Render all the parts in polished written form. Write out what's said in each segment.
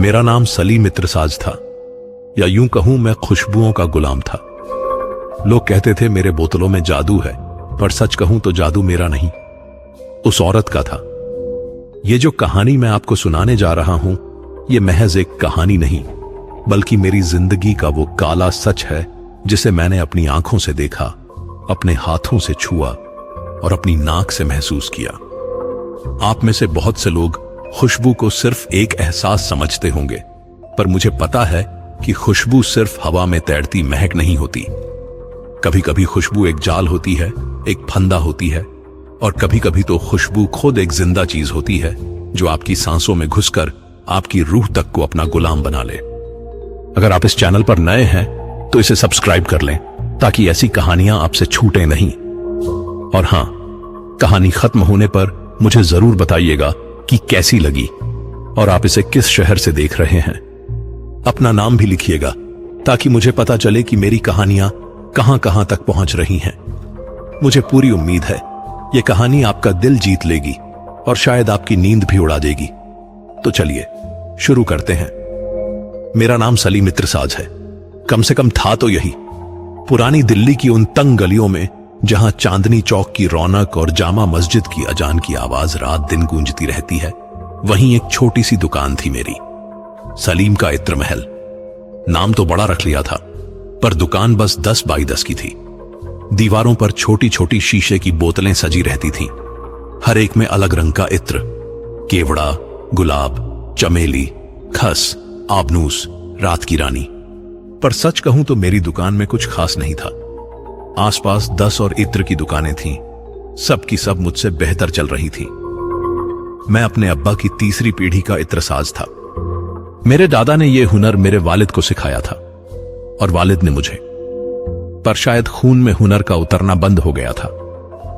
मेरा नाम सलीम इत्रसाज था, या यूं कहूं मैं खुशबुओं का गुलाम था। लोग कहते थे मेरे बोतलों में जादू है, पर सच कहूं तो जादू मेरा नहीं, उस औरत का था। ये जो कहानी मैं आपको सुनाने जा रहा हूं, ये महज एक कहानी नहीं, बल्कि मेरी जिंदगी का वो काला सच है जिसे मैंने अपनी आंखों से देखा, अपने हाथों से छुआ और अपनी नाक से महसूस किया। आप में से बहुत से लोग खुशबू को सिर्फ एक एहसास समझते होंगे, पर मुझे पता है कि खुशबू सिर्फ हवा में तैरती महक नहीं होती। कभी कभी खुशबू एक जाल होती है, एक फंदा होती है, और कभी कभी तो खुशबू खुद एक जिंदा चीज होती है जो आपकी सांसों में घुसकर आपकी रूह तक को अपना गुलाम बना ले। अगर आप इस चैनल पर नए हैं तो इसे सब्सक्राइब कर लें ताकि ऐसी कहानियां आपसे छूटें नहीं। और हां, कहानी खत्म होने पर मुझे जरूर बताइएगा कि कैसी लगी और आप इसे किस शहर से देख रहे हैं। अपना नाम भी लिखिएगा ताकि मुझे पता चले कि मेरी कहानियां कहां कहां तक पहुंच रही हैं। मुझे पूरी उम्मीद है यह कहानी आपका दिल जीत लेगी और शायद आपकी नींद भी उड़ा देगी। तो चलिए शुरू करते हैं। मेरा नाम सलीम इत्रसाज है, कम से कम था तो यही। पुरानी दिल्ली की उन तंग गलियों में जहां चांदनी चौक की रौनक और जामा मस्जिद की अजान की आवाज रात दिन गूंजती रहती है, वहीं एक छोटी सी दुकान थी मेरी, सलीम का इत्र महल। नाम तो बड़ा रख लिया था, पर दुकान बस 10 बाई 10 की थी। दीवारों पर छोटी छोटी शीशे की बोतलें सजी रहती थीं, हर एक में अलग रंग का इत्र, केवड़ा, गुलाब, चमेली, खस, आबनूस, रात की रानी। पर सच कहूं तो मेरी दुकान में कुछ खास नहीं था। आसपास 10 और इत्र की दुकानें थीं, सब की सब मुझसे बेहतर चल रही थीं। मैं अपने अब्बा की तीसरी पीढ़ी का इत्रसाज था। मेरे दादा ने यह हुनर मेरे वालिद को सिखाया था और वालिद ने मुझे। पर शायद खून में हुनर का उतरना बंद हो गया था,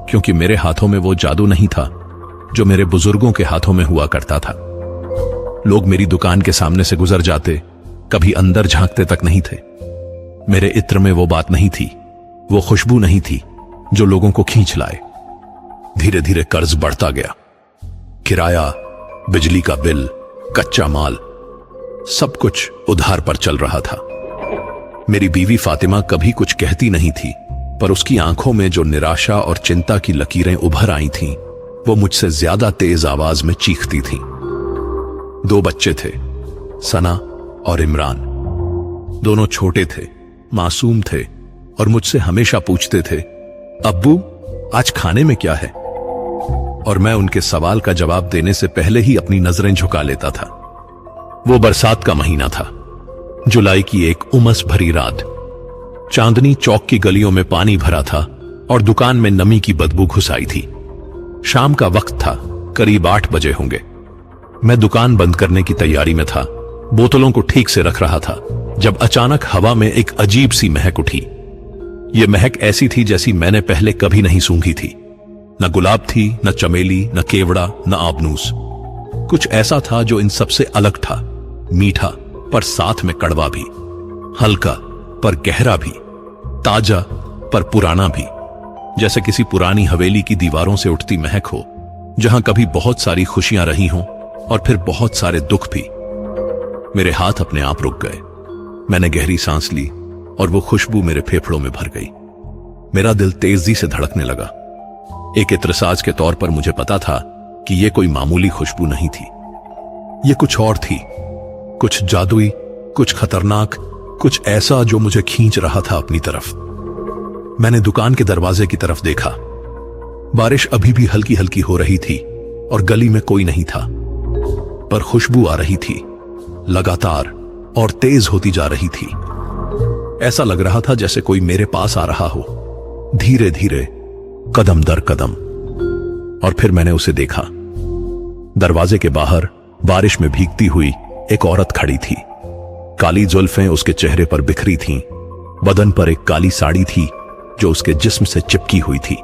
क्योंकि मेरे हाथों में वो जादू नहीं था जो मेरे बुजुर्गों के हाथों में हुआ करता था। लोग मेरी दुकान के सामने से गुजर जाते, कभी अंदर झांकते तक नहीं थे। मेरे इत्र में वो बात नहीं थी, वो खुशबू नहीं थी जो लोगों को खींच लाए। धीरे धीरे कर्ज बढ़ता गया। किराया, बिजली का बिल, कच्चा माल, सब कुछ उधार पर चल रहा था। मेरी बीवी फातिमा कभी कुछ कहती नहीं थी, पर उसकी आंखों में जो निराशा और चिंता की लकीरें उभर आई थीं, वो मुझसे ज्यादा तेज आवाज में चीखती थीं। 2 बच्चे थे, सना और इमरान। दोनों छोटे थे, मासूम थे और मुझसे हमेशा पूछते थे, अब्बू आज खाने में क्या है? और मैं उनके सवाल का जवाब देने से पहले ही अपनी नजरें झुका लेता था। वो बरसात का महीना था, जुलाई की एक उमस भरी रात। चांदनी चौक की गलियों में पानी भरा था और दुकान में नमी की बदबू घुस आई थी। शाम का वक्त था, करीब 8 बजे होंगे। मैं दुकान बंद करने की तैयारी में था, बोतलों को ठीक से रख रहा था, जब अचानक हवा में एक अजीब सी महक उठी। यह महक ऐसी थी जैसी मैंने पहले कभी नहीं सूंघी थी। न गुलाब थी, न चमेली, न केवड़ा, न आबनूस। कुछ ऐसा था जो इन सबसे अलग था, मीठा पर साथ में कड़वा भी, हल्का पर गहरा भी, ताजा पर पुराना भी, जैसे किसी पुरानी हवेली की दीवारों से उठती महक हो, जहां कभी बहुत सारी खुशियां रही हों और फिर बहुत सारे दुख भी। मेरे हाथ अपने आप रुक गए। मैंने गहरी सांस ली और वो खुशबू मेरे फेफड़ों में भर गई। मेरा दिल तेजी से धड़कने लगा। एक इत्रसाज के तौर पर मुझे पता था कि यह कोई मामूली खुशबू नहीं थी, ये कुछ और थी, कुछ जादुई, कुछ खतरनाक, कुछ ऐसा जो मुझे खींच रहा था अपनी तरफ। मैंने दुकान के दरवाजे की तरफ देखा। बारिश अभी भी हल्की हल्की हो रही थी और गली में कोई नहीं था, पर खुशबू आ रही थी, लगातार और तेज होती जा रही थी। ऐसा लग रहा था जैसे कोई मेरे पास आ रहा हो, धीरे धीरे, कदम दर कदम। और फिर मैंने उसे देखा। दरवाजे के बाहर बारिश में भीगती हुई एक औरत खड़ी थी। काली जुल्फें उसके चेहरे पर बिखरी थीं, बदन पर एक काली साड़ी थी जो उसके जिस्म से चिपकी हुई थी।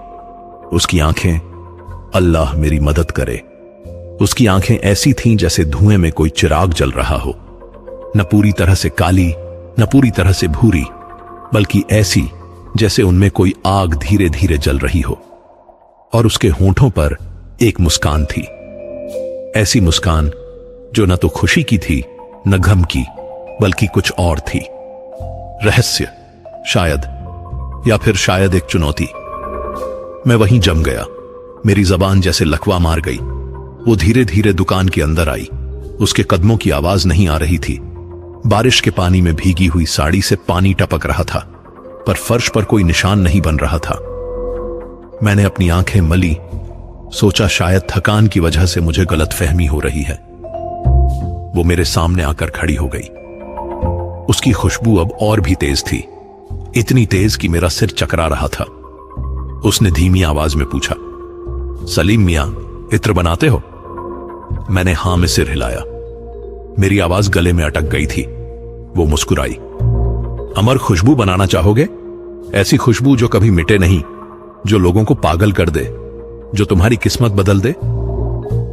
उसकी आंखें, अल्लाह मेरी मदद करे, उसकी आंखें ऐसी थीं जैसे धुएं में कोई चिराग जल रहा हो, न पूरी तरह से काली, न पूरी तरह से भूरी, बल्कि ऐसी जैसे उनमें कोई आग धीरे धीरे जल रही हो। और उसके होंठों पर एक मुस्कान थी, ऐसी मुस्कान जो न तो खुशी की थी न धमकी, बल्कि कुछ और थी। रहस्य शायद, या फिर शायद एक चुनौती। मैं वहीं जम गया। मेरी जबान जैसे लकवा मार गई। वो धीरे धीरे दुकान के अंदर आई। उसके कदमों की आवाज नहीं आ रही थी। बारिश के पानी में भीगी हुई साड़ी से पानी टपक रहा था, पर फर्श पर कोई निशान नहीं बन रहा था। मैंने अपनी आंखें मली, सोचा शायद थकान की वजह से मुझे गलतफहमी हो रही है। वो मेरे सामने आकर खड़ी हो गई। उसकी खुशबू अब और भी तेज थी, इतनी तेज कि मेरा सिर चकरा रहा था। उसने धीमी आवाज में पूछा, सलीम मियां, इत्र बनाते हो? मैंने हां में सिर हिलाया। मेरी आवाज गले में अटक गई थी। वो मुस्कुराई। अमर खुशबू बनाना चाहोगे? ऐसी खुशबू जो कभी मिटे नहीं, जो लोगों को पागल कर दे, जो तुम्हारी किस्मत बदल दे।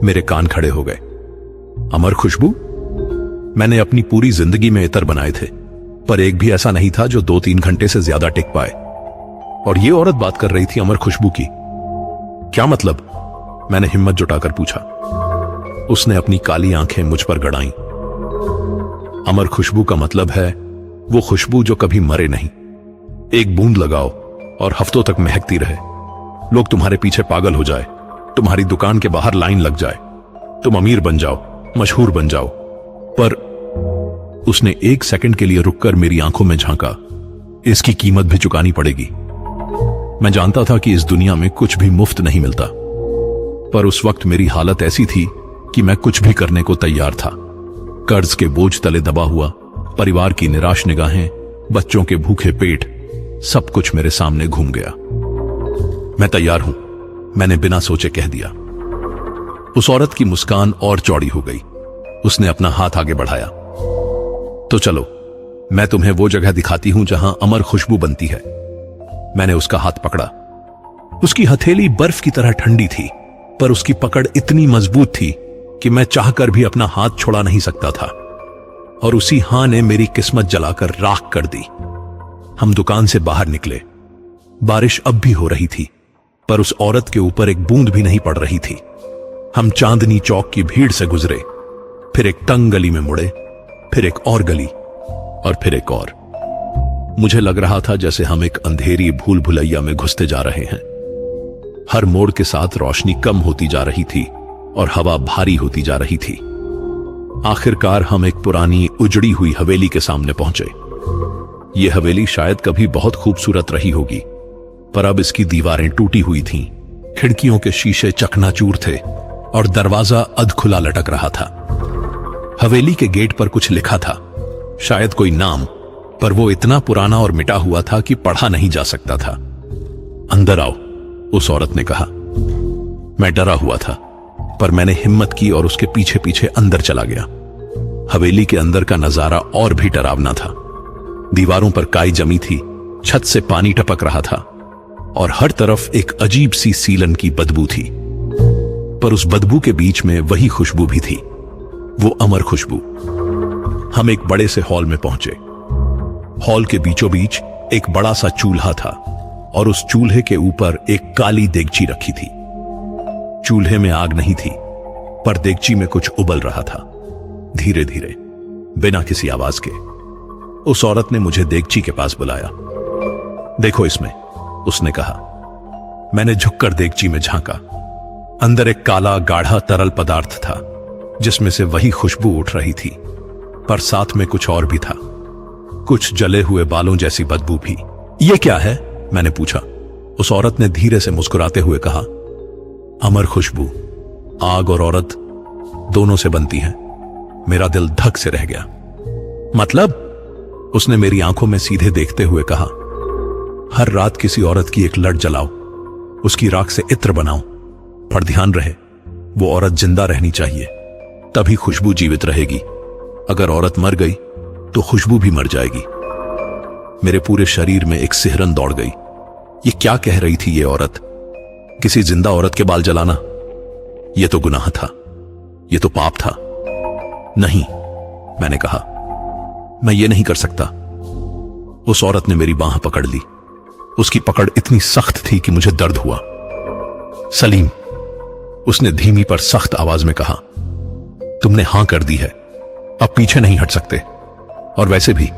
मेरे कान खड़े हो गए। अमर खुशबू? मैंने अपनी पूरी जिंदगी में इत्र बनाए थे, पर एक भी ऐसा नहीं था जो 2-3 घंटे से ज्यादा टिक पाए। और ये औरत बात कर रही थी अमर खुशबू की। क्या मतलब? मैंने हिम्मत जुटाकर पूछा। उसने अपनी काली आंखें मुझ पर गड़ाईं। अमर खुशबू का मतलब है वो खुशबू जो कभी मरे नहीं। एक बूंद लगाओ और हफ्तों तक महकती रहे। लोग तुम्हारे पीछे पागल हो जाए, तुम्हारी दुकान के बाहर लाइन लग जाए, तुम अमीर बन जाओ, मशहूर बन जाओ। पर उसने 1 सेकंड के लिए रुककर मेरी आंखों में झांका। इसकी कीमत भी चुकानी पड़ेगी। मैं जानता था कि इस दुनिया में कुछ भी मुफ्त नहीं मिलता, पर उस वक्त मेरी हालत ऐसी थी कि मैं कुछ भी करने को तैयार था। कर्ज के बोझ तले दबा हुआ, परिवार की निराश निगाहें, बच्चों के भूखे पेट, सब कुछ मेरे सामने घूम गया। मैं तैयार हूं, मैंने बिना सोचे कह दिया। उस औरत की मुस्कान और चौड़ी हो गई। उसने अपना हाथ आगे बढ़ाया। तो चलो, मैं तुम्हें वो जगह दिखाती हूं जहां अमर खुशबू बनती है। मैंने उसका हाथ पकड़ा। उसकी हथेली बर्फ की तरह ठंडी थी, पर उसकी पकड़ इतनी मजबूत थी कि मैं चाहकर भी अपना हाथ छोड़ा नहीं सकता था। और उसी हां ने मेरी किस्मत जलाकर राख कर दी। हम दुकान से बाहर निकले। बारिश अब भी हो रही थी, पर उस औरत के ऊपर एक बूंद भी नहीं पड़ रही थी। हम चांदनी चौक की भीड़ से गुजरे, फिर एक तंग गली में मुड़े, फिर एक और गली, और फिर एक और। मुझे लग रहा था जैसे हम एक अंधेरी भूल भुलैया में घुसते जा रहे हैं। हर मोड़ के साथ रोशनी कम होती जा रही थी और हवा भारी होती जा रही थी। आखिरकार हम एक पुरानी उजड़ी हुई हवेली के सामने पहुंचे। यह हवेली शायद कभी बहुत खूबसूरत रही होगी, पर अब इसकी दीवारें टूटी हुई थीं, खिड़कियों के शीशे चकनाचूर थे और दरवाजा अधखुला लटक रहा था। हवेली के गेट पर कुछ लिखा था, शायद कोई नाम, पर वो इतना पुराना और मिटा हुआ था कि पढ़ा नहीं जा सकता था। अंदर आओ, उस औरत ने कहा। मैं डरा हुआ था, पर मैंने हिम्मत की और उसके पीछे पीछे अंदर चला गया। हवेली के अंदर का नजारा और भी डरावना था। दीवारों पर काई जमी थी, छत से पानी टपक रहा था और हर तरफ एक अजीब सी सीलन की बदबू थी। पर उस बदबू के बीच में वही खुशबू भी थी, वो अमर खुशबू। हम एक बड़े से हॉल में पहुंचे। हॉल के बीचों बीच एक बड़ा सा चूल्हा था और उस चूल्हे के ऊपर एक काली देगची रखी थी। चूल्हे में आग नहीं थी, पर देगची में कुछ उबल रहा था, धीरे धीरे, बिना किसी आवाज के। उस औरत ने मुझे देगची के पास बुलाया। देखो इसमें, उसने कहा। मैंने झुककर देगची में झांका। अंदर एक काला गाढ़ा तरल पदार्थ था, जिसमें से वही खुशबू उठ रही थी, पर साथ में कुछ और भी था, कुछ जले हुए बालों जैसी बदबू भी। यह क्या है? मैंने पूछा। उस औरत ने धीरे से मुस्कुराते हुए कहा, अमर खुशबू आग और औरत दोनों से बनती है। मेरा दिल धक से रह गया। मतलब? उसने मेरी आंखों में सीधे देखते हुए कहा, हर रात किसी औरत की एक लट जलाओ, उसकी राख से इत्र बनाओ, पर ध्यान रहे वो औरत जिंदा रहनी चाहिए, तभी खुशबू जीवित रहेगी। अगर औरत मर गई तो खुशबू भी मर जाएगी। मेरे पूरे शरीर में एक सिहरन दौड़ गई। ये क्या कह रही थी ये औरत? किसी जिंदा औरत के बाल जलाना, यह तो गुनाह था, यह तो पाप था। नहीं, मैंने कहा, मैं ये नहीं कर सकता। उस औरत ने मेरी बांह पकड़ ली। उसकी पकड़ इतनी सख्त थी कि मुझे दर्द हुआ। सलीम, उसने धीमी पर सख्त आवाज में कहा, तुमने हां कर दी है, अब पीछे नहीं हट सकते। और वैसे भी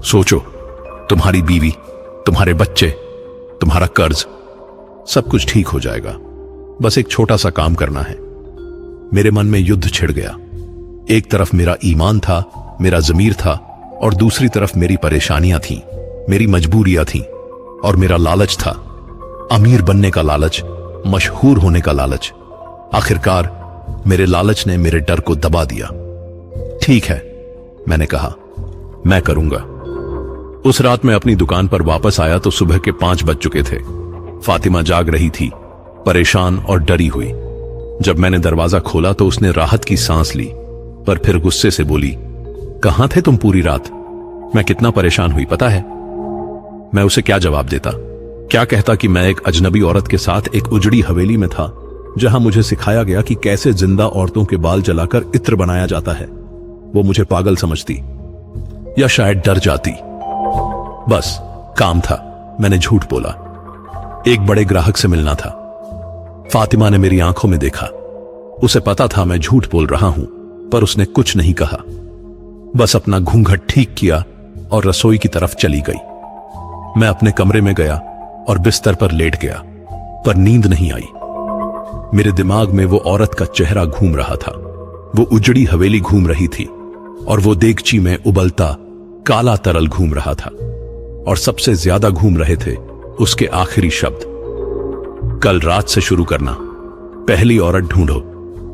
सोचो, तुम्हारी बीवी, तुम्हारे बच्चे, तुम्हारा कर्ज, सब कुछ ठीक हो जाएगा। बस एक छोटा सा काम करना है। मेरे मन में युद्ध छिड़ गया। एक तरफ मेरा ईमान था, मेरा ज़मीर था, और दूसरी तरफ मेरी परेशानियां थीं, मेरी मजबूरियां थीं, और मेरा लालच था। अमीर बनने का लालच, मशहूर होने का लालच। आखिरकार मेरे लालच ने मेरे डर को दबा दिया। ठीक है, मैंने कहा, मैं करूंगा। उस रात मैं अपनी दुकान पर वापस आया तो सुबह के 5 बज चुके थे। फातिमा जाग रही थी, परेशान और डरी हुई। जब मैंने दरवाजा खोला तो उसने राहत की सांस ली, पर फिर गुस्से से बोली, कहां थे तुम पूरी रात? मैं कितना परेशान हुई पता है? मैं उसे क्या जवाब देता? क्या कहता कि मैं एक अजनबी औरत के साथ एक उजड़ी हवेली में था, जहां मुझे सिखाया गया कि कैसे जिंदा औरतों के बाल जलाकर इत्र बनाया जाता है। वो मुझे पागल समझती या शायद डर जाती। बस काम था, मैंने झूठ बोला। एक बड़े ग्राहक से मिलना था। फातिमा ने मेरी आंखों में देखा। उसे पता था मैं झूठ बोल रहा हूं, पर उसने कुछ नहीं कहा। बस अपना घूंघट ठीक किया और रसोई की तरफ चली गई। मैं अपने कमरे में गया और बिस्तर पर लेट गया, पर नींद नहीं आई। मेरे दिमाग में वो औरत का चेहरा घूम रहा था। वो उजड़ी हवेली घूम रही थी, और वो देगची में उबलता काला तरल घूम रहा था। और सबसे ज्यादा घूम रहे थे उसके आखिरी शब्द, कल रात से शुरू करना। पहली औरत ढूंढो,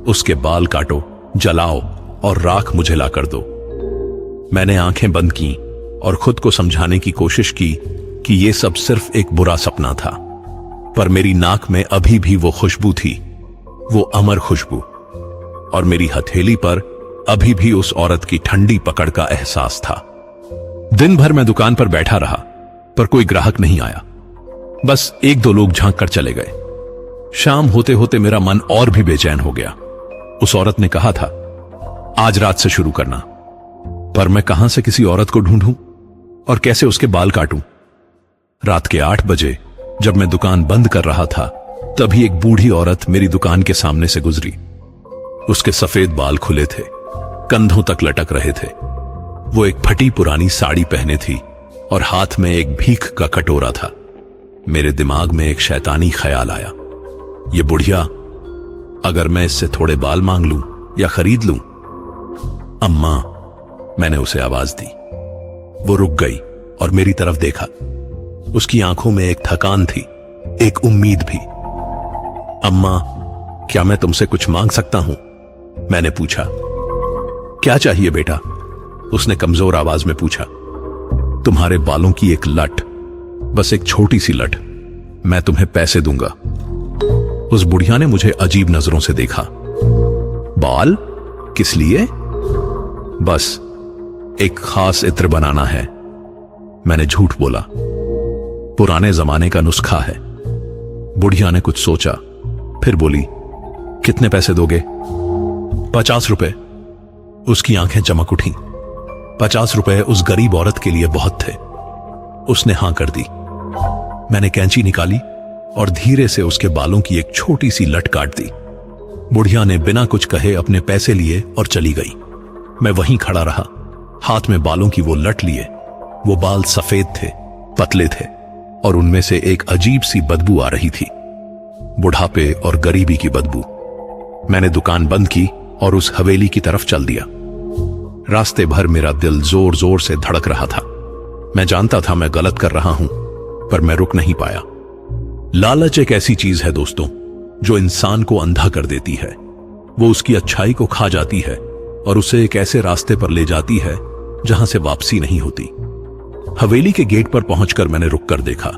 उसके बाल काटो, जलाओ और राख मुझे ला कर दो। मैंने आंखें बंद की और खुद को समझाने की कोशिश की कि यह सब सिर्फ एक बुरा सपना था। पर मेरी नाक में अभी भी वो खुशबू थी, वो अमर खुशबू, और मेरी हथेली पर अभी भी उस औरत की ठंडी पकड़ का एहसास था। दिन भर मैं दुकान पर बैठा रहा, पर कोई ग्राहक नहीं आया। बस 1-2 लोग झांक कर चले गए। शाम होते होते मेरा मन और भी बेचैन हो गया। उस औरत ने कहा था, आज रात से शुरू करना। पर मैं कहां से किसी औरत को ढूंढूं और कैसे उसके बाल काटूं? रात के 8 बजे जब मैं दुकान बंद कर रहा था, तभी एक बूढ़ी औरत मेरी दुकान के सामने से गुजरी। उसके सफेद बाल खुले थे, कंधों तक लटक रहे थे। वो एक फटी पुरानी साड़ी पहने थी और हाथ में एक भीख का कटोरा था। मेरे दिमाग में एक शैतानी ख्याल आया, ये बुढ़िया, अगर मैं इससे थोड़े बाल मांग लूं या खरीद लूं? अम्मा, मैंने उसे आवाज दी। वो रुक गई और मेरी तरफ देखा। उसकी आंखों में एक थकान थी, एक उम्मीद भी। अम्मा, क्या मैं तुमसे कुछ मांग सकता हूं? मैंने पूछा। क्या चाहिए बेटा? उसने कमजोर आवाज में पूछा। तुम्हारे बालों की एक लट, बस एक छोटी सी लट, मैं तुम्हें पैसे दूंगा। उस बुढ़िया ने मुझे अजीब नजरों से देखा। बाल? किस लिए? बस एक खास इत्र बनाना है, मैंने झूठ बोला। पुराने जमाने का नुस्खा है। बुढ़िया ने कुछ सोचा, फिर बोली, कितने पैसे दोगे? 50 रुपए। उसकी आंखें चमक उठी। 50 रुपए उस गरीब औरत के लिए बहुत थे। उसने हां कर दी। मैंने कैंची निकाली और धीरे से उसके बालों की एक छोटी सी लट काट दी। बुढ़िया ने बिना कुछ कहे अपने पैसे लिए और चली गई। मैं वहीं खड़ा रहा, हाथ में बालों की वो लट लिए। वो बाल सफेद थे, पतले थे, और उनमें से एक अजीब सी बदबू आ रही थी, बुढ़ापे और गरीबी की बदबू। मैंने दुकान बंद की और उस हवेली की तरफ चल दिया। रास्ते भर मेरा दिल जोर जोर से धड़क रहा था। मैं जानता था मैं गलत कर रहा हूं, पर मैं रुक नहीं पाया। लालच एक ऐसी चीज है दोस्तों, जो इंसान को अंधा कर देती है। वो उसकी अच्छाई को खा जाती है और उसे एक ऐसे रास्ते पर ले जाती है जहां से वापसी नहीं होती। हवेली के गेट पर पहुंचकर मैंने रुक कर देखा।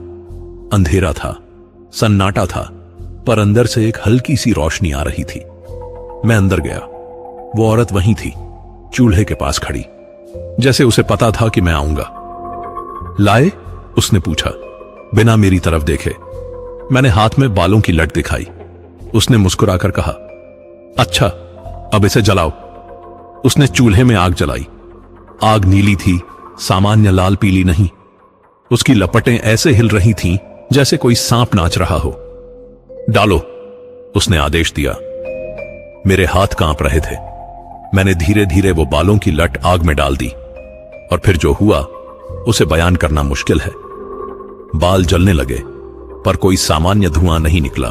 अंधेरा था, सन्नाटा था, पर अंदर से एक हल्की सी रोशनी आ रही थी। मैं अंदर गया। वो औरत वहीं थी, चूल्हे के पास खड़ी, जैसे उसे पता था कि मैं आऊंगा। लाए? उसने पूछा, बिना मेरी तरफ देखे। मैंने हाथ में बालों की लट दिखाई। उसने मुस्कुराकर कहा, अच्छा, अब इसे जलाओ। उसने चूल्हे में आग जलाई। आग नीली थी, सामान्य लाल पीली नहीं। उसकी लपटें ऐसे हिल रही थीं जैसे कोई सांप नाच रहा हो। डालो, उसने आदेश दिया। मेरे हाथ कांप रहे थे। मैंने धीरे धीरे वो बालों की लट आग में डाल दी और फिर जो हुआ उसे बयान करना मुश्किल है। बाल जलने लगे पर कोई सामान्य धुआं नहीं निकला।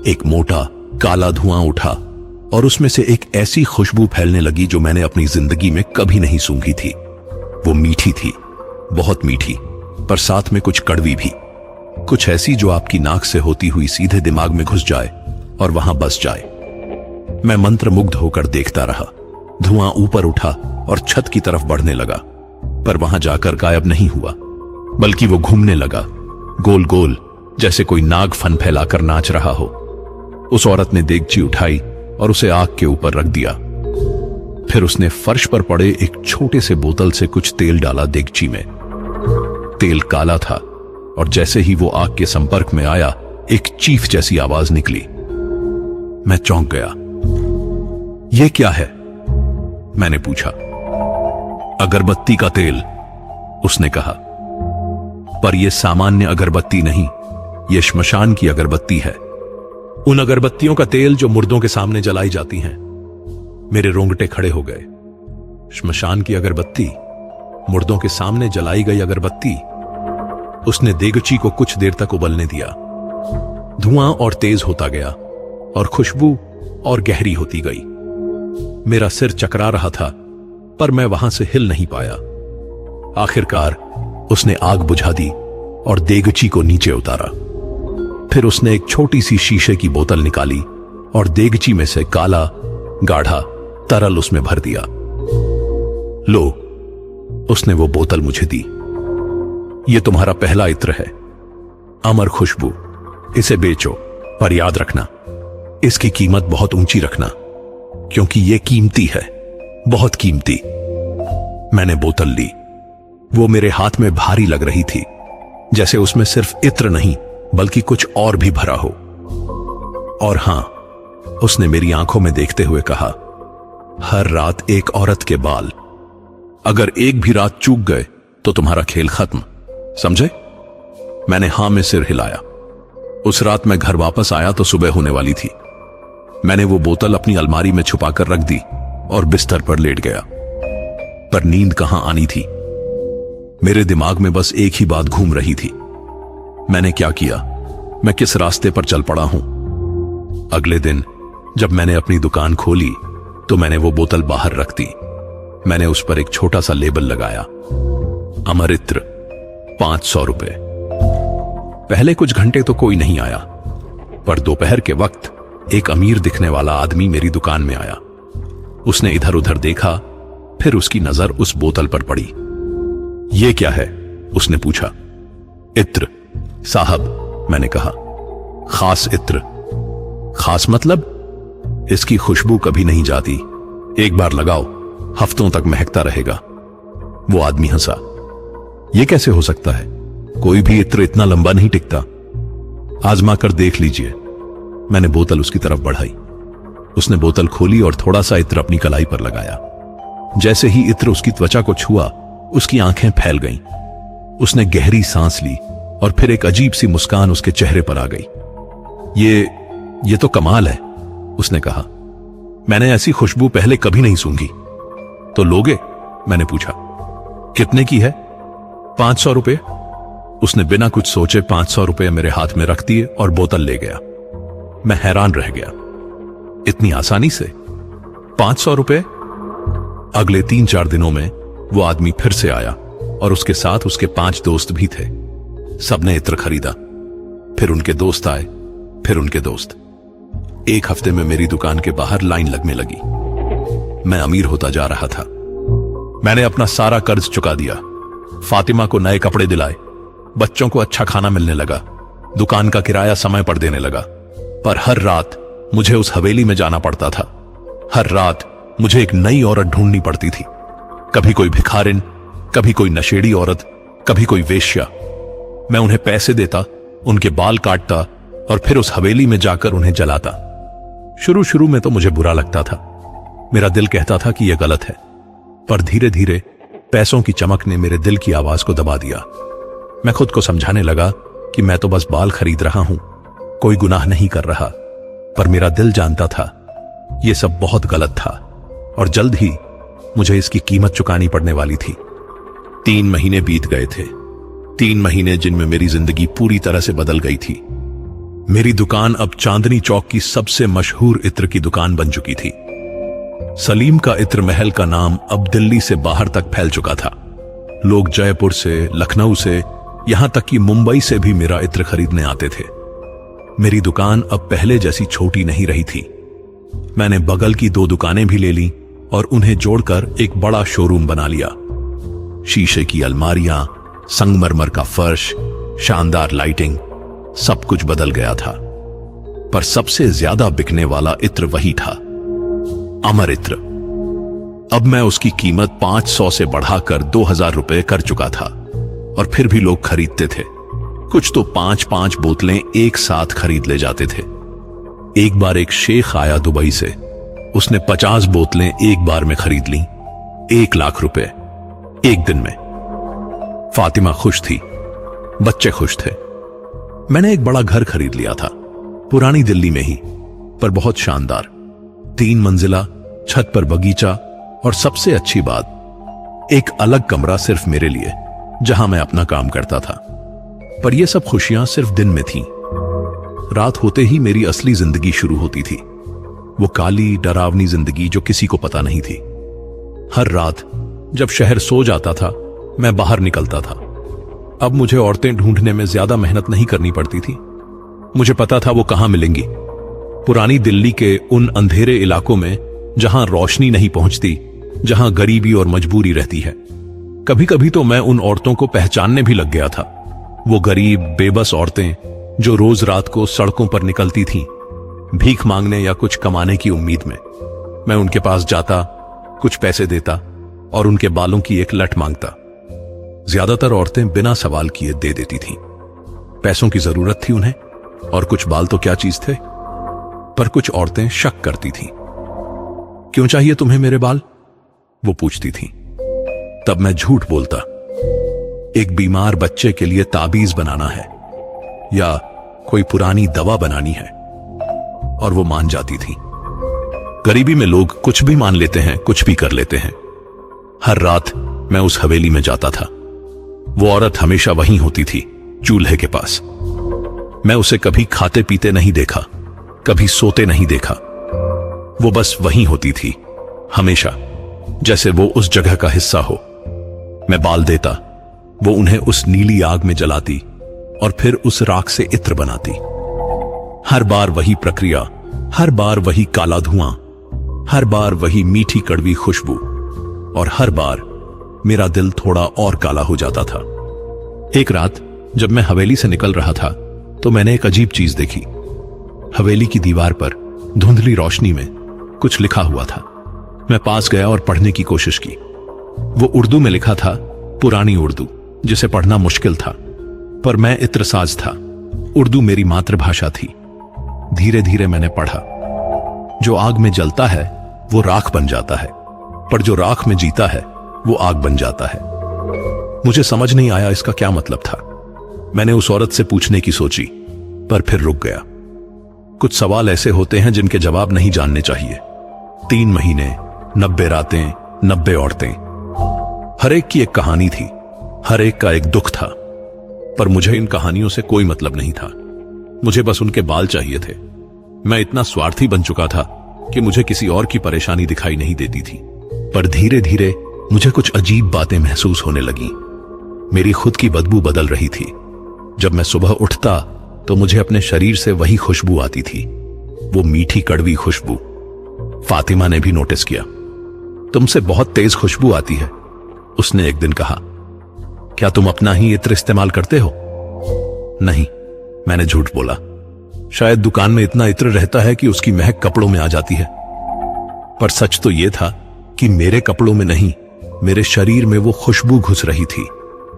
एक मोटा काला धुआं उठा और उसमें से एक ऐसी खुशबू फैलने लगी जो मैंने अपनी जिंदगी में कभी नहीं सूंघी थी। वो मीठी थी, बहुत मीठी, पर साथ में कुछ कड़वी भी, कुछ ऐसी जो आपकी नाक से होती हुई सीधे दिमाग में घुस जाए और वहां बस जाए। मैं मंत्रमुग्ध होकर देखता रहा। धुआं ऊपर उठा और छत की तरफ बढ़ने लगा, पर वहां जाकर गायब नहीं हुआ, बल्कि वो घूमने लगा गोल गोल, जैसे कोई नाग फन फैलाकर नाच रहा हो। उस औरत ने देगची उठाई और उसे आग के ऊपर रख दिया। फिर उसने फर्श पर पड़े एक छोटे से बोतल से कुछ तेल डाला देगची में। तेल काला था और जैसे ही वो आग के संपर्क में आया, एक चीख जैसी आवाज निकली। मैं चौंक गया। ये क्या है? मैंने पूछा। अगरबत्ती का तेल, उसने कहा, पर यह सामान्य अगरबत्ती नहीं, यह श्मशान की अगरबत्ती है। उन अगरबत्तियों का तेल जो मुर्दों के सामने जलाई जाती हैं। मेरे रोंगटे खड़े हो गए। श्मशान की अगरबत्ती, मुर्दों के सामने जलाई गई अगरबत्ती। उसने देगची को कुछ देर तक उबलने दिया। धुआं और तेज होता गया और खुशबू और गहरी होती गई। मेरा सिर चकरा रहा था, पर मैं वहां से हिल नहीं पाया। आखिरकार उसने आग बुझा दी और देगची को नीचे उतारा। फिर उसने एक छोटी सी शीशे की बोतल निकाली और देगची में से काला गाढ़ा तरल उसमें भर दिया। लो, उसने वो बोतल मुझे दी। ये तुम्हारा पहला इत्र है, अमर खुशबू। इसे बेचो, पर याद रखना, इसकी कीमत बहुत ऊंची रखना, क्योंकि ये कीमती है, बहुत कीमती। मैंने बोतल ली। वो मेरे हाथ में भारी लग रही थी, जैसे उसमें सिर्फ इत्र नहीं बल्कि कुछ और भी भरा हो। और हां, उसने मेरी आंखों में देखते हुए कहा, हर रात एक औरत के बाल, अगर एक भी रात चूक गए तो तुम्हारा खेल खत्म, समझे? मैंने हां में सिर हिलाया। उस रात मैं घर वापस आया तो सुबह होने वाली थी। मैंने वो बोतल अपनी अलमारी में छुपाकर रख दी और बिस्तर पर लेट गया। पर नींद कहां आनी थी। मेरे दिमाग में बस एक ही बात घूम रही थी, मैंने क्या किया, मैं किस रास्ते पर चल पड़ा हूं। अगले दिन जब मैंने अपनी दुकान खोली तो मैंने वो बोतल बाहर रख दी। मैंने उस पर एक छोटा सा लेबल लगाया, अमर इत्र, 500 रुपए। पहले कुछ घंटे तो कोई नहीं आया, पर दोपहर के वक्त एक अमीर दिखने वाला आदमी मेरी दुकान में आया। उसने इधर उधर देखा, फिर उसकी नजर उस बोतल पर पड़ी। यह क्या है? उसने पूछा। इत्र साहब, मैंने कहा, खास इत्र। खास मतलब? इसकी खुशबू कभी नहीं जाती, एक बार लगाओ हफ्तों तक महकता रहेगा। वो आदमी हंसा। यह कैसे हो सकता है? कोई भी इत्र इतना लंबा नहीं टिकता, आजमा कर देख लीजिए। मैंने बोतल उसकी तरफ बढ़ाई। उसने बोतल खोली और थोड़ा सा इत्र अपनी कलाई पर लगाया। जैसे ही इत्र उसकी त्वचा को छुआ, उसकी आंखें फैल गईं। उसने गहरी सांस ली और फिर एक अजीब सी मुस्कान उसके चेहरे पर आ गई। ये तो कमाल है, उसने कहा। मैंने ऐसी खुशबू पहले कभी नहीं सूंघी। तो लोगे? मैंने पूछा। कितने की है? 500 रुपए। उसने बिना कुछ सोचे 500 रुपए मेरे हाथ में रख दिए और बोतल ले गया। मैं हैरान रह गया, इतनी आसानी से 500 रुपए। अगले 3-4 दिनों में वो आदमी फिर से आया और उसके साथ उसके 5 दोस्त भी थे। सबने इत्र खरीदा, फिर उनके दोस्त आए, फिर उनके दोस्त। एक हफ्ते में मेरी दुकान के बाहर लाइन लगने लगी। मैं अमीर होता जा रहा था। मैंने अपना सारा कर्ज चुका दिया, फातिमा को नए कपड़े दिलाए, बच्चों को अच्छा खाना मिलने लगा, दुकान का किराया समय पर देने लगा। पर हर रात मुझे उस हवेली में जाना पड़ता था। हर रात मुझे एक नई औरत ढूंढनी पड़ती थी। कभी कोई भिखारिन, कभी कोई नशेड़ी औरत, कभी कोई वेश्या। मैं उन्हें पैसे देता, उनके बाल काटता और फिर उस हवेली में जाकर उन्हें जलाता। शुरू में तो मुझे बुरा लगता था, मेरा दिल कहता था कि यह गलत है। पर धीरे धीरे पैसों की चमक ने मेरे दिल की आवाज को दबा दिया। मैं खुद को समझाने लगा कि मैं तो बस बाल खरीद रहा हूं, कोई गुनाह नहीं कर रहा। पर मेरा दिल जानता था यह सब बहुत गलत था और जल्द ही मुझे इसकी कीमत चुकानी पड़ने वाली थी। 3 महीने बीत गए थे, 3 महीने जिनमें मेरी जिंदगी पूरी तरह से बदल गई थी। मेरी दुकान अब चांदनी चौक की सबसे मशहूर इत्र की दुकान बन चुकी थी। सलीम का इत्र महल का नाम अब दिल्ली से बाहर तक फैल चुका था। लोग जयपुर से, लखनऊ से, यहां तक कि मुंबई से भी मेरा इत्र खरीदने आते थे। मेरी दुकान अब पहले जैसी छोटी नहीं रही थी। मैंने बगल की 2 दुकानें भी ले ली और उन्हें जोड़कर एक बड़ा शोरूम बना लिया। शीशे की अलमारियां, संगमरमर का फर्श, शानदार लाइटिंग, सब कुछ बदल गया था। पर सबसे ज्यादा बिकने वाला इत्र वही था, अमर इत्र। अब मैं उसकी कीमत 500 से बढ़ाकर 2000 रुपए कर चुका था और फिर भी लोग खरीदते थे। कुछ तो 5-5 बोतलें एक साथ खरीद ले जाते थे। एक बार एक शेख आया दुबई से, उसने 50 बोतलें एक बार में खरीद लीं, 1 लाख रुपए एक दिन में। फातिमा खुश थी, बच्चे खुश थे। मैंने एक बड़ा घर खरीद लिया था, पुरानी दिल्ली में ही, पर बहुत शानदार। 3 मंजिला, छत पर बगीचा और सबसे अच्छी बात, एक अलग कमरा सिर्फ मेरे लिए, जहां मैं अपना काम करता था। पर यह सब खुशियां सिर्फ दिन में थीं। रात होते ही मेरी असली जिंदगी शुरू होती थी, वो काली डरावनी जिंदगी जो किसी को पता नहीं थी। हर रात जब शहर सो जाता था, मैं बाहर निकलता था। अब मुझे औरतें ढूंढने में ज्यादा मेहनत नहीं करनी पड़ती थी। मुझे पता था वो कहां मिलेंगी। पुरानी दिल्ली के उन अंधेरे इलाकों में जहां रोशनी नहीं पहुंचती, जहां गरीबी और मजबूरी रहती है। कभी कभी तो मैं उन औरतों को पहचानने भी लग गया था। वो गरीब बेबस औरतें जो रोज रात को सड़कों पर निकलती थीं, भीख मांगने या कुछ कमाने की उम्मीद में। मैं उनके पास जाता, कुछ पैसे देता और उनके बालों की एक लट मांगता। ज्यादातर औरतें बिना सवाल किए दे देती थीं। पैसों की जरूरत थी उन्हें, और कुछ बाल तो क्या चीज थे। पर कुछ औरतें शक करती थीं। क्यों चाहिए तुम्हें मेरे बाल? वो पूछती थीं। तब मैं झूठ बोलता। एक बीमार बच्चे के लिए ताबीज बनाना है या कोई पुरानी दवा बनानी है, और वो मान जाती थी। गरीबी में लोग कुछ भी मान लेते हैं, कुछ भी कर लेते हैं। हर रात मैं उस हवेली में जाता था। वो औरत हमेशा वहीं होती थी, चूल्हे के पास। मैं उसे कभी खाते पीते नहीं देखा, कभी सोते नहीं देखा। वो बस वहीं होती थी, हमेशा, जैसे वो उस जगह का हिस्सा हो। मैं बाल देता, वो उन्हें उस नीली आग में जलाती और फिर उस राख से इत्र बनाती। हर बार वही प्रक्रिया, हर बार वही काला धुआं, हर बार वही मीठी कड़वी खुशबू, और हर बार मेरा दिल थोड़ा और काला हो जाता था। एक रात जब मैं हवेली से निकल रहा था तो मैंने एक अजीब चीज देखी। हवेली की दीवार पर धुंधली रोशनी में कुछ लिखा हुआ था। मैं पास गया और पढ़ने की कोशिश की। वो उर्दू में लिखा था, पुरानी उर्दू, जिसे पढ़ना मुश्किल था, पर मैं इत्रसाज था। उर्दू मेरी मातृभाषा थी। धीरे धीरे मैंने पढ़ा, जो आग में जलता है वो राख बन जाता है, पर जो राख में जीता है वो आग बन जाता है। मुझे समझ नहीं आया इसका क्या मतलब था। मैंने उस औरत से पूछने की सोची, पर फिर रुक गया। कुछ सवाल ऐसे होते हैं जिनके जवाब नहीं जानने चाहिए। 3 महीने, 90 रातें, 90 औरतें, हर एक की एक कहानी थी, हर एक का एक दुख था। पर मुझे इन कहानियों से कोई मतलब नहीं था। मुझे बस उनके बाल चाहिए थे। मैं इतना स्वार्थी बन चुका था कि मुझे किसी और की परेशानी दिखाई नहीं देती थी। पर धीरे धीरे मुझे कुछ अजीब बातें महसूस होने लगी। मेरी खुद की बदबू बदल रही थी। जब मैं सुबह उठता तो मुझे अपने शरीर से वही खुशबू आती थी, वो मीठी कड़वी खुशबू। फातिमा ने भी नोटिस किया। तुमसे बहुत तेज खुशबू आती है, उसने एक दिन कहा। क्या तुम अपना ही इत्र इस्तेमाल करते हो? नहीं, मैंने झूठ बोला। शायद दुकान में इतना इत्र रहता है कि उसकी महक कपड़ों में आ जाती है। पर सच तो यह था कि मेरे कपड़ों में नहीं, मेरे शरीर में वो खुशबू घुस रही थी,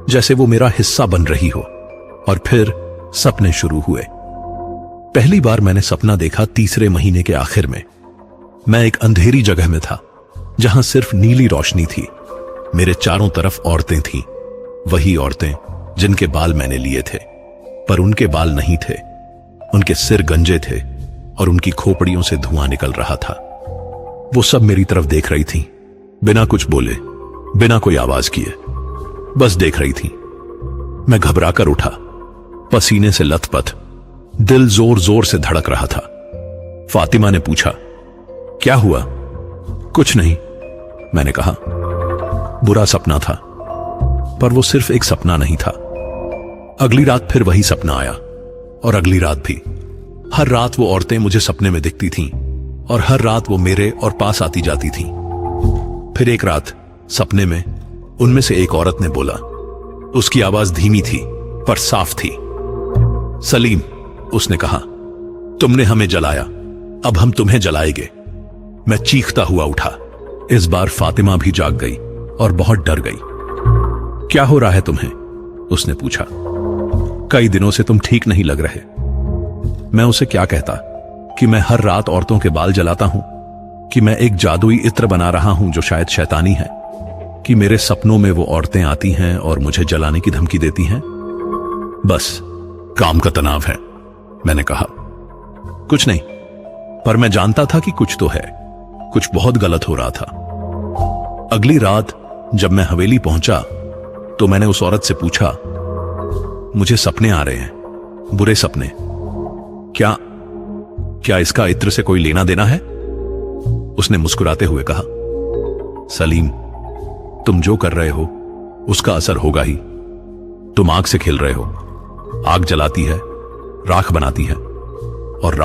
जैसे वो मेरा हिस्सा बन रही हो। और फिर सपने शुरू हुए। पहली बार मैंने सपना देखा 3 महीने के आखिर में। मैं एक अंधेरी जगह में था, जहां सिर्फ नीली रोशनी थी। मेरे चारों तरफ औरतें थीं, वही औरतें जिनके बाल मैंने लिए थे, पर उनके बाल नहीं थे। उनके सिर गंजे थे और उनकी खोपड़ियों से धुआं निकल रहा था। वो सब मेरी तरफ देख रही थी, बिना कुछ बोले, बिना कोई आवाज किए, बस देख रही थी। मैं घबरा कर उठा, पसीने से लथपथ, दिल जोर जोर से धड़क रहा था। फातिमा ने पूछा, क्या हुआ? कुछ नहीं, मैंने कहा। बुरा सपना था, पर वो सिर्फ एक सपना नहीं था। अगली रात फिर वही सपना आया, और अगली रात भी। हर रात वो औरतें मुझे सपने में दिखती थीं, और हर रात वो मेरे और पास आती जाती थीं। फिर एक रात सपने में उनमें से एक औरत ने बोला, उसकी आवाज धीमी थी पर साफ थी। सलीम, उसने कहा, तुमने हमें जलाया, अब हम तुम्हें जलाएंगे। मैं चीखता हुआ उठा। इस बार फातिमा भी जाग गई और बहुत डर गई। क्या हो रहा है तुम्हें? उसने पूछा। कई दिनों से तुम ठीक नहीं लग रहे। मैं उसे क्या कहता कि मैं हर रात औरतों के बाल जलाता हूं, कि मैं एक जादुई इत्र बना रहा हूं जो शायद शैतानी है, कि मेरे सपनों में वो औरतें आती हैं और मुझे जलाने की धमकी देती हैं। बस काम का तनाव है, मैंने कहा। कुछ नहीं, पर मैं जानता था कि कुछ तो है, कुछ बहुत गलत हो रहा था। अगली रात जब मैं हवेली पहुंचा तो मैंने उस औरत से पूछा, मुझे सपने आ रहे हैं, बुरे सपने, क्या इसका इत्र से कोई लेना देना है? उसने मुस्कुराते हुए कहा, सलीम, तुम जो कर रहे हो उसका असर होगा ही। तुम आग से खेल रहे हो। आग जलाती है, राख बनाती है, और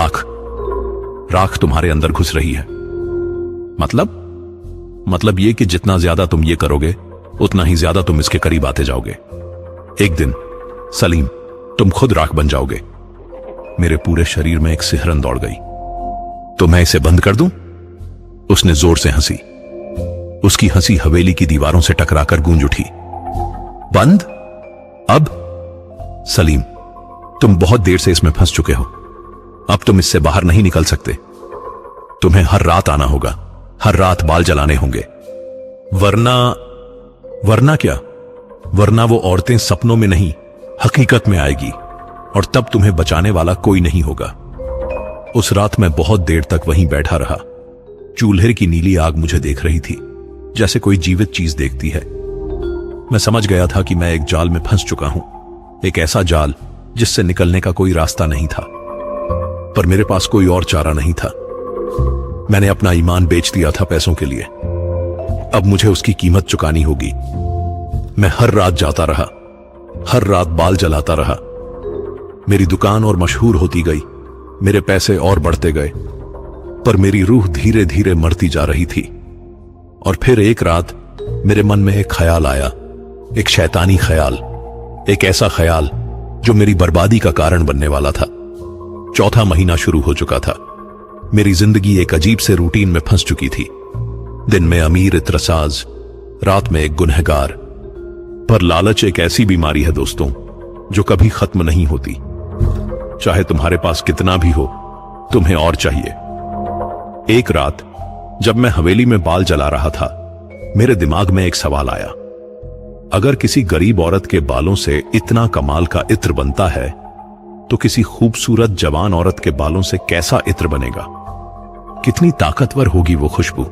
राख तुम्हारे अंदर घुस रही है। मतलब ये कि जितना ज्यादा तुम ये करोगे उतना ही ज्यादा तुम इसके करीब आते जाओगे। एक दिन सलीम, तुम खुद राख बन जाओगे। मेरे पूरे शरीर में एक सिहरन दौड़ गई। तो मैं इसे बंद कर दूं? उसने जोर से हंसी। उसकी हंसी हवेली की दीवारों से टकराकर गूंज उठी। बंद? अब? सलीम, तुम बहुत देर से इसमें फंस चुके हो। अब तुम इससे बाहर नहीं निकल सकते। तुम्हें हर रात आना होगा, हर रात बाल जलाने होंगे, वरना क्या? वरना वो औरतें सपनों में नहीं, हकीकत में आएगी, और तब तुम्हें बचाने वाला कोई नहीं होगा। उस रात मैं बहुत देर तक वहीं बैठा रहा। चूल्हे की नीली आग मुझे देख रही थी, जैसे कोई जीवित चीज देखती है। मैं समझ गया था कि मैं एक जाल में फंस चुका हूं, एक ऐसा जाल जिससे निकलने का कोई रास्ता नहीं था। पर मेरे पास कोई और चारा नहीं था। मैंने अपना ईमान बेच दिया था पैसों के लिए। अब मुझे उसकी कीमत चुकानी होगी। मैं हर रात जाता रहा, हर रात बाल जलाता रहा। मेरी दुकान और मशहूर होती गई, मेरे पैसे और बढ़ते गए, पर मेरी रूह धीरे धीरे मरती जा रही थी। और फिर एक रात मेरे मन में एक ख्याल आया, एक शैतानी ख्याल, एक ऐसा ख्याल जो मेरी बर्बादी का कारण बनने वाला था। चौथा महीना शुरू हो चुका था। मेरी जिंदगी एक अजीब से रूटीन में फंस चुकी थी। दिन में अमीर इत्रसाज, रात में एक गुनहगार। पर लालच एक ऐसी बीमारी है दोस्तों, जो कभी खत्म नहीं होती। चाहे तुम्हारे पास कितना भी हो, तुम्हें और चाहिए। एक रात जब मैं हवेली में बाल जला रहा था, मेरे दिमाग में एक सवाल आया। अगर किसी गरीब औरत के बालों से इतना कमाल का इत्र बनता है, तो किसी खूबसूरत जवान औरत के बालों से कैसा इत्र बनेगा? कितनी ताकतवर होगी वो खुशबू?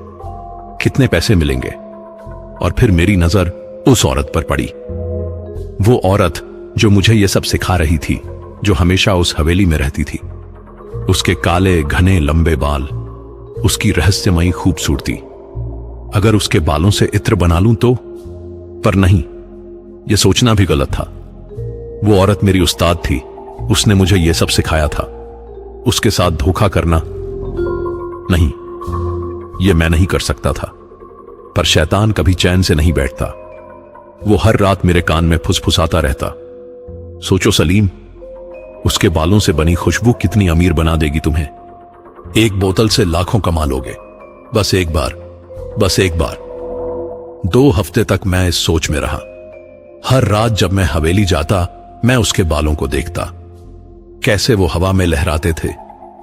कितने पैसे मिलेंगे? और फिर मेरी नजर उस औरत पर पड़ी। वो औरत जो मुझे ये सब सिखा रही थी, जो हमेशा उस हवेली में रहती थी। उसके काले घने लंबे बाल, उसकी रहस्यमयी खूबसूरती। अगर उसके बालों से इत्र बना लूं तो? पर नहीं, यह सोचना भी गलत था। वो औरत मेरी उस्ताद थी, उसने मुझे यह सब सिखाया था। उसके साथ धोखा करना नहीं, यह मैं नहीं कर सकता था। पर शैतान कभी चैन से नहीं बैठता। वो हर रात मेरे कान में फुसफुसाता रहता, सोचो सलीम, उसके बालों से बनी खुशबू कितनी अमीर बना देगी तुम्हें। एक बोतल से लाखों कमा लोगे, बस एक बार, बस एक बार। 2 हफ्ते तक मैं इस सोच में रहा। हर रात जब मैं हवेली जाता, मैं उसके बालों को देखता, कैसे वो हवा में लहराते थे,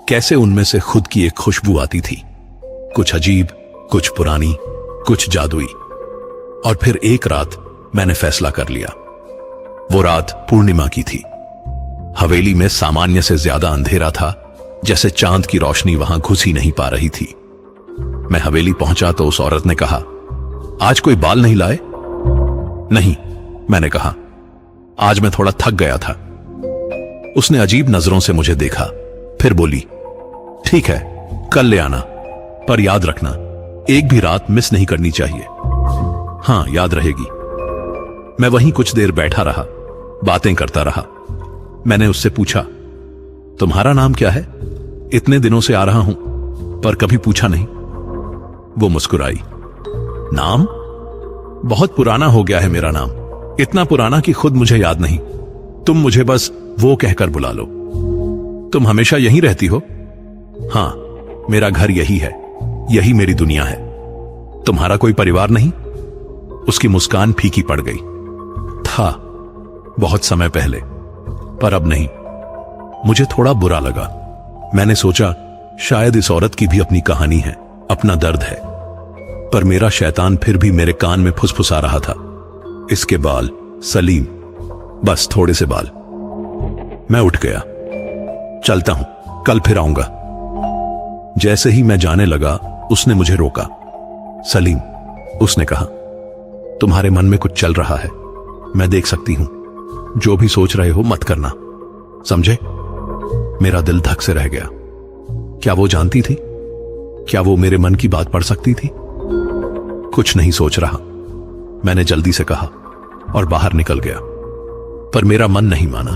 कैसे उनमें से खुद की एक खुशबू आती थी, कुछ अजीब, कुछ पुरानी, कुछ जादुई। और फिर एक रात मैंने फैसला कर लिया। वो रात पूर्णिमा की थी। हवेली में सामान्य से ज्यादा अंधेरा था, जैसे चांद की रोशनी वहां घुस ही नहीं पा रही थी। मैं हवेली पहुंचा तो उस औरत ने कहा, आज कोई बाल नहीं लाए? नहीं, मैंने कहा, आज मैं थोड़ा थक गया था। उसने अजीब नजरों से मुझे देखा, फिर बोली, ठीक है, कल ले आना, पर याद रखना एक भी रात मिस नहीं करनी चाहिए। हां, याद रहेगी। मैं वहीं कुछ देर बैठा रहा, बातें करता रहा। मैंने उससे पूछा, तुम्हारा नाम क्या है? इतने दिनों से आ रहा हूं पर कभी पूछा नहीं। वो मुस्कुराई। नाम? बहुत पुराना हो गया है मेरा नाम, इतना पुराना कि खुद मुझे याद नहीं। तुम मुझे बस वो कहकर बुला लो। तुम हमेशा यहीं रहती हो? हां, मेरा घर यही है, यही मेरी दुनिया है। तुम्हारा कोई परिवार नहीं? उसकी मुस्कान फीकी पड़ गई। था, बहुत समय पहले, पर अब नहीं। मुझे थोड़ा बुरा लगा। मैंने सोचा शायद इस औरत की भी अपनी कहानी है, अपना दर्द है। पर मेरा शैतान फिर भी मेरे कान में फुसफुसा रहा था, इसके बाल, सलीम, बस थोड़े से बाल। मैं उठ गया। चलता हूं, कल फिर आऊंगा। जैसे ही मैं जाने लगा उसने मुझे रोका। सलीम, उसने कहा, तुम्हारे मन में कुछ चल रहा है, मैं देख सकती हूं। जो भी सोच रहे हो मत करना, समझे? मेरा दिल धक से रह गया। क्या वो जानती थी? क्या वो मेरे मन की बात पढ़ सकती थी? कुछ नहीं सोच रहा, मैंने जल्दी से कहा और बाहर निकल गया। पर मेरा मन नहीं माना।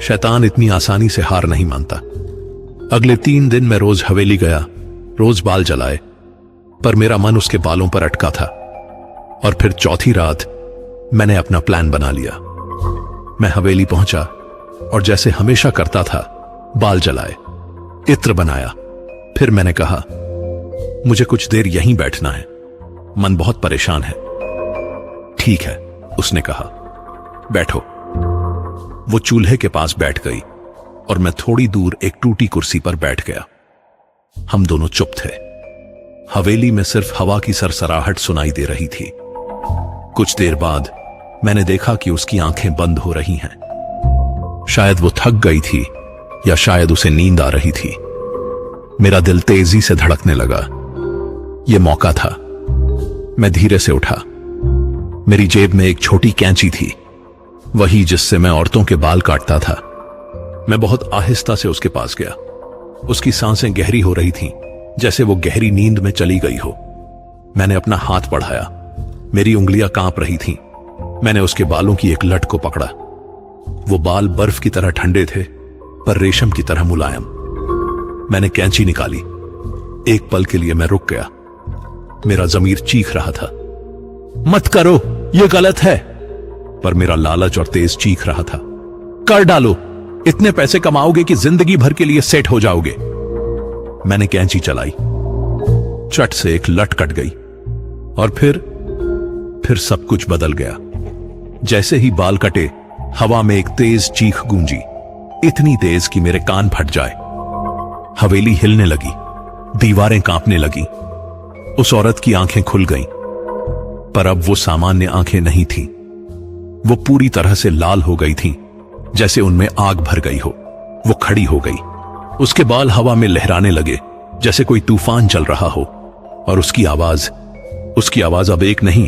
शैतान इतनी आसानी से हार नहीं मानता। अगले 3 दिन मैं रोज हवेली गया, रोज बाल जलाए, पर मेरा मन उसके बालों पर अटका था। और फिर चौथी रात मैंने अपना प्लान बना लिया। मैं हवेली पहुंचा और जैसे हमेशा करता था, बाल जलाए, इत्र बनाया। फिर मैंने कहा, मुझे कुछ देर यहीं बैठना है, मन बहुत परेशान है। ठीक है, उसने कहा, बैठो। वो चूल्हे के पास बैठ गई और मैं थोड़ी दूर एक टूटी कुर्सी पर बैठ गया। हम दोनों चुप थे। हवेली में सिर्फ हवा की सरसराहट सुनाई दे रही थी। कुछ देर बाद मैंने देखा कि उसकी आंखें बंद हो रही हैं। शायद वो थक गई थी या शायद उसे नींद आ रही थी। मेरा दिल तेजी से धड़कने लगा। यह मौका था। मैं धीरे से उठा। मेरी जेब में एक छोटी कैंची थी, वही जिससे मैं औरतों के बाल काटता था। मैं बहुत आहिस्ता से उसके पास गया। उसकी सांसें गहरी हो रही थीं, जैसे वो गहरी नींद में चली गई हो। मैंने अपना हाथ बढ़ाया। मेरी उंगलियां कांप रही थीं। मैंने उसके बालों की एक लट को पकड़ा। वो बाल बर्फ की तरह ठंडे थे, पर रेशम की तरह मुलायम। मैंने कैंची निकाली। एक पल के लिए मैं रुक गया। मेरा जमीर चीख रहा था, मत करो, यह गलत है। पर मेरा लालच और तेज चीख रहा था, कर डालो, इतने पैसे कमाओगे कि जिंदगी भर के लिए सेट हो जाओगे। मैंने कैंची चलाई। चट से एक लट कट गई और फिर सब कुछ बदल गया। जैसे ही बाल कटे, हवा में एक तेज चीख गूंजी, इतनी तेज कि मेरे कान फट जाए। हवेली हिलने लगी, दीवारें कांपने लगी। उस औरत की आंखें खुल गईं, पर अब वो सामान्य आंखें नहीं थीं। वो पूरी तरह से लाल हो गई थीं, जैसे उनमें आग भर गई हो। वो खड़ी हो गई। उसके बाल हवा में लहराने लगे, जैसे कोई तूफान चल रहा हो। और उसकी आवाज अब एक नहीं,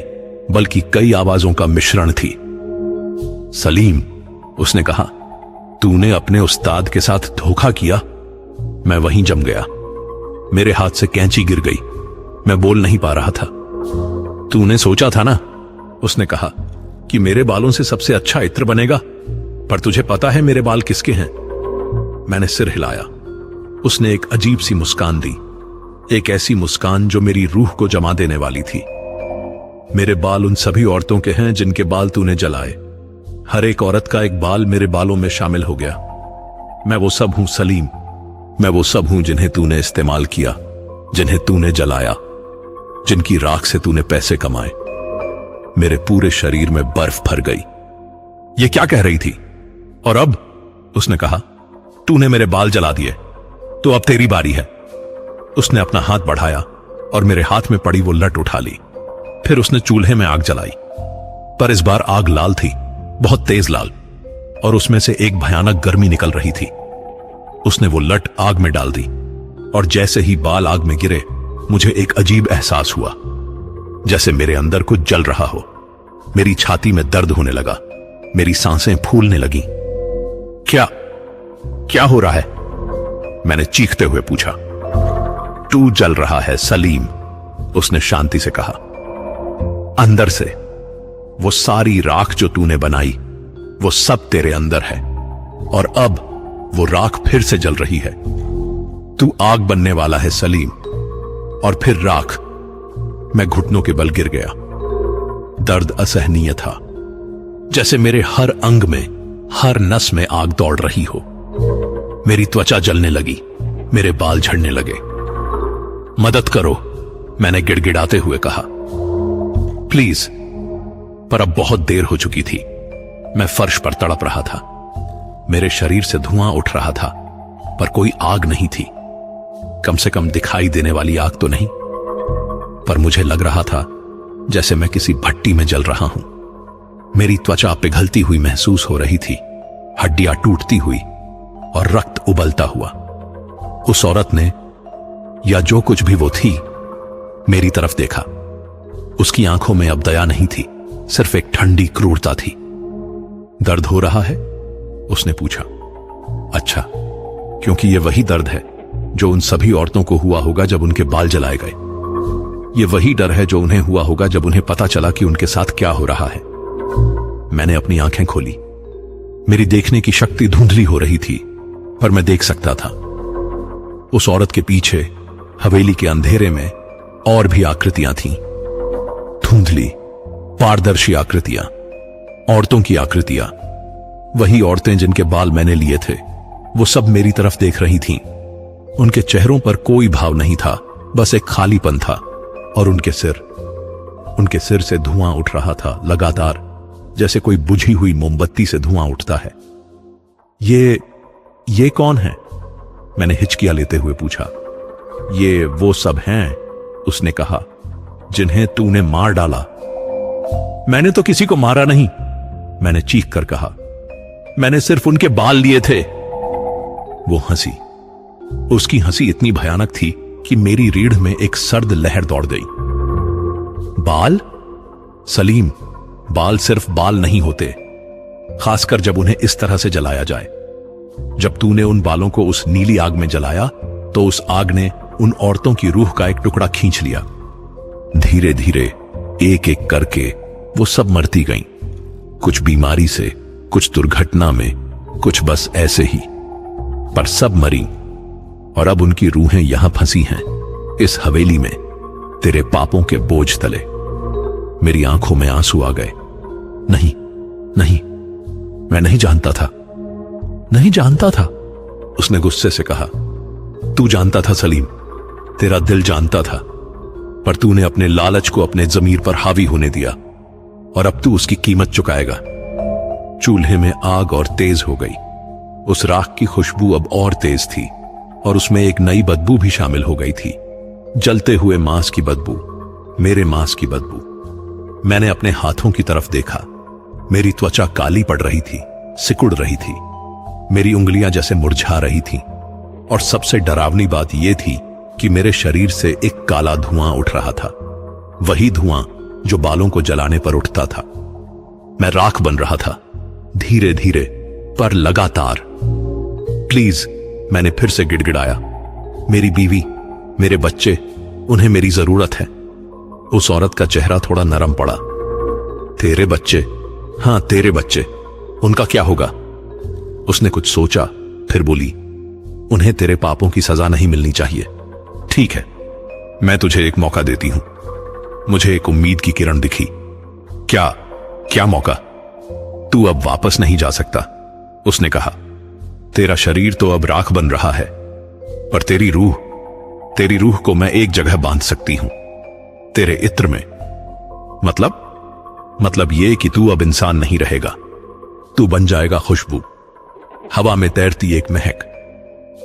बल्कि कई आवाजों का मिश्रण थी। सलीम, उसने कहा, तूने अपने उस्ताद के साथ धोखा किया। मैं वहीं जम गया। मेरे हाथ से कैंची गिर गई। मैं बोल नहीं पा रहा था। तूने सोचा था ना, उसने कहा, कि मेरे बालों से सबसे अच्छा इत्र बनेगा, पर तुझे पता है मेरे बाल किसके हैं? मैंने सिर हिलाया। उसने एक अजीब सी मुस्कान दी, एक ऐसी मुस्कान जो मेरी रूह को जमा देने वाली थी। मेरे बाल उन सभी औरतों के हैं जिनके बाल तूने जलाए। हर एक औरत का एक बाल मेरे बालों में शामिल हो गया। मैं वो सब हूं सलीम, मैं वो सब हूं जिन्हें तूने इस्तेमाल किया, जिन्हें तूने जलाया, जिनकी राख से तूने पैसे कमाए। मेरे पूरे शरीर में बर्फ भर गई। ये क्या कह रही थी? और अब? उसने कहा, तूने मेरे बाल जला दिए, तो अब तेरी बारी है। उसने अपना हाथ बढ़ाया और मेरे हाथ में पड़ी वो लट उठा ली। फिर उसने चूल्हे में आग जलाई, पर इस बार आग लाल थी, बहुत तेज लाल, और उसमें से एक भयानक गर्मी निकल रही थी। उसने वो लट आग में डाल दी और जैसे ही बाल आग में गिरे, मुझे एक अजीब एहसास हुआ, जैसे मेरे अंदर कुछ जल रहा हो। मेरी छाती में दर्द होने लगा, मेरी सांसें फूलने लगीं। क्या क्या हो रहा है? मैंने चीखते हुए पूछा। तू जल रहा है सलीम, उसने शांति से कहा। अंदर से वो सारी राख जो तूने बनाई, वो सब तेरे अंदर है, और अब वो राख फिर से जल रही है। तू आग बनने वाला है सलीम, और फिर राख। मैं घुटनों के बल गिर गया। दर्द असहनीय था, जैसे मेरे हर अंग में, हर नस में आग दौड़ रही हो। मेरी त्वचा जलने लगी, मेरे बाल झड़ने लगे। मदद करो, मैंने गिड़गिड़ाते हुए कहा। प्लीज। पर अब बहुत देर हो चुकी थी। मैं फर्श पर तड़प रहा था। मेरे शरीर से धुआं उठ रहा था, पर कोई आग नहीं थी। कम से कम दिखाई देने वाली आग तो नहीं। पर मुझे लग रहा था जैसे मैं किसी भट्टी में जल रहा हूं। मेरी त्वचा पिघलती हुई महसूस हो रही थी, हड्डियां टूटती हुई और रक्त उबलता हुआ। उस औरत ने, या जो कुछ भी वो थी, मेरी तरफ देखा। उसकी आंखों में अब दया नहीं थी, सिर्फ एक ठंडी क्रूरता थी। दर्द हो रहा है? उसने पूछा। अच्छा, क्योंकि यह वही दर्द है जो उन सभी औरतों को हुआ होगा जब उनके बाल जलाए गए। यह वही डर है जो उन्हें हुआ होगा जब उन्हें पता चला कि उनके साथ क्या हो रहा है। मैंने अपनी आंखें खोली। मेरी देखने की शक्ति धुंधली हो रही थी, पर मैं देख सकता था। उस औरत के पीछे हवेली के अंधेरे में और भी आकृतियां थीं। धुंधली, पारदर्शी आकृतियां, औरतों की आकृतियां। वही औरतें जिनके बाल मैंने लिए थे, वो सब मेरी तरफ देख रही थीं। उनके चेहरों पर कोई भाव नहीं था, बस एक खालीपन था। और उनके सिर से धुआं उठ रहा था लगातार, जैसे कोई बुझी हुई मोमबत्ती से धुआं उठता है। ये कौन है? मैंने हिचकियां लेते हुए पूछा। ये वो सब हैं, उसने कहा, जिन्हें तूने मार डाला। मैंने तो किसी को मारा नहीं, मैंने चीख कर कहा। मैंने सिर्फ उनके बाल लिए थे। वो हंसी। उसकी हंसी इतनी भयानक थी कि मेरी रीढ़ में एक सर्द लहर दौड़ गई। बाल? सलीम, बाल सिर्फ बाल नहीं होते, खासकर जब उन्हें इस तरह से जलाया जाए। जब तूने उन बालों को उस नीली आग में जलाया, तो उस आग ने उन औरतों की रूह का एक टुकड़ा खींच लिया। धीरे धीरे, एक एक करके वो सब मरती गईं। कुछ बीमारी से, कुछ दुर्घटना में, कुछ बस ऐसे ही, पर सब मरी। और अब उनकी रूहें यहां फंसी हैं, इस हवेली में, तेरे पापों के बोझ तले। मेरी आंखों में आंसू आ गए। नहीं नहीं, मैं नहीं जानता था, नहीं जानता था, उसने गुस्से से कहा। तू जानता था सलीम, तेरा दिल जानता था, पर तूने अपने लालच को अपने जमीर पर हावी होने दिया, और अब तू उसकी कीमत चुकाएगा। चूल्हे में आग और तेज हो गई। उस राख की खुशबू अब और तेज थी, और उसमें एक नई बदबू भी शामिल हो गई थी। जलते हुए मांस की बदबू, मेरे मांस की बदबू। मैंने अपने हाथों की तरफ देखा। मेरी त्वचा काली पड़ रही थी, सिकुड़ रही थी। मेरी उंगलियां जैसे मुरझा रही थीं। और सबसे डरावनी बात यह थी कि मेरे शरीर से एक काला धुआं उठ रहा था, वही धुआं जो बालों को जलाने पर उठता था। मैं राख बन रहा था, धीरे धीरे, पर लगातार। प्लीज, मैंने फिर से गिड़गिड़ाया। मेरी बीवी, मेरे बच्चे, उन्हें मेरी जरूरत है। उस औरत का चेहरा थोड़ा नरम पड़ा। तेरे बच्चे? हां, तेरे बच्चे। उनका क्या होगा? उसने कुछ सोचा, फिर बोली, उन्हें तेरे पापों की सजा नहीं मिलनी चाहिए। ठीक है, मैं तुझे एक मौका देती हूं। मुझे एक उम्मीद की किरण दिखी। क्या मौका? तू अब वापस नहीं जा सकता, उसने कहा। तेरा शरीर तो अब राख बन रहा है, पर तेरी रूह को मैं एक जगह बांध सकती हूं, तेरे इत्र में। मतलब यह कि तू अब इंसान नहीं रहेगा। तू बन जाएगा खुशबू, हवा में तैरती एक महक।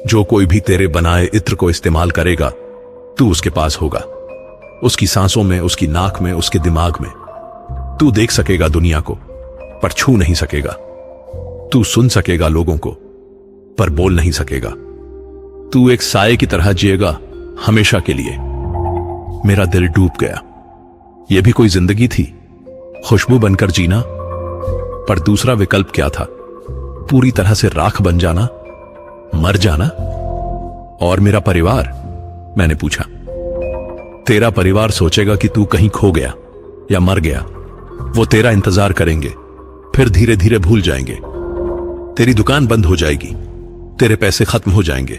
जो कोई भी तेरे बनाए इत्र को इस्तेमाल करेगा, तू उसके पास होगा, उसकी सांसों में, उसकी नाक में, उसके दिमाग में। तू देख सकेगा दुनिया को, पर छू नहीं सकेगा। तू सुन सकेगा लोगों को, पर बोल नहीं सकेगा। तू एक साये की तरह जिएगा, हमेशा के लिए। मेरा दिल डूब गया। यह भी कोई जिंदगी थी, खुशबू बनकर जीना। पर दूसरा विकल्प क्या था? पूरी तरह से राख बन जाना, मर जाना। और मेरा परिवार? मैंने पूछा। तेरा परिवार सोचेगा कि तू कहीं खो गया या मर गया। वो तेरा इंतजार करेंगे, फिर धीरे धीरे भूल जाएंगे। तेरी दुकान बंद हो जाएगी, तेरे पैसे खत्म हो जाएंगे,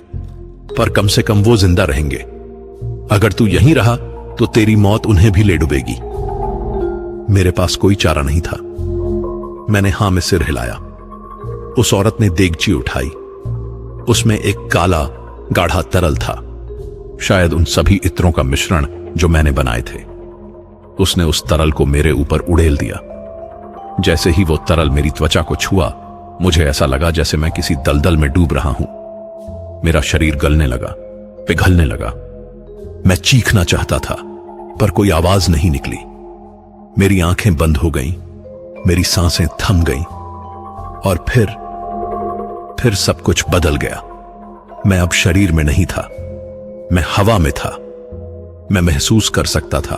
पर कम से कम वो जिंदा रहेंगे। अगर तू यहीं रहा तो तेरी मौत उन्हें भी ले डुबेगी। मेरे पास कोई चारा नहीं था। मैंने हां में सिर हिलाया। उस औरत ने देगची उठाई। उसमें एक काला गाढ़ा तरल था, शायद उन सभी इत्रों का मिश्रण जो मैंने बनाए थे। उसने उस तरल को मेरे ऊपर उड़ेल दिया। जैसे ही वो तरल मेरी त्वचा को छुआ, मुझे ऐसा लगा जैसे मैं किसी दलदल में डूब रहा हूं। मेरा शरीर गलने लगा, पिघलने लगा। मैं चीखना चाहता था, पर कोई आवाज नहीं निकली। मेरी आंखें बंद हो गईं, मेरी सांसें थम गईं, और फिर सब कुछ बदल गया। मैं अब शरीर में नहीं था, मैं हवा में था। मैं महसूस कर सकता था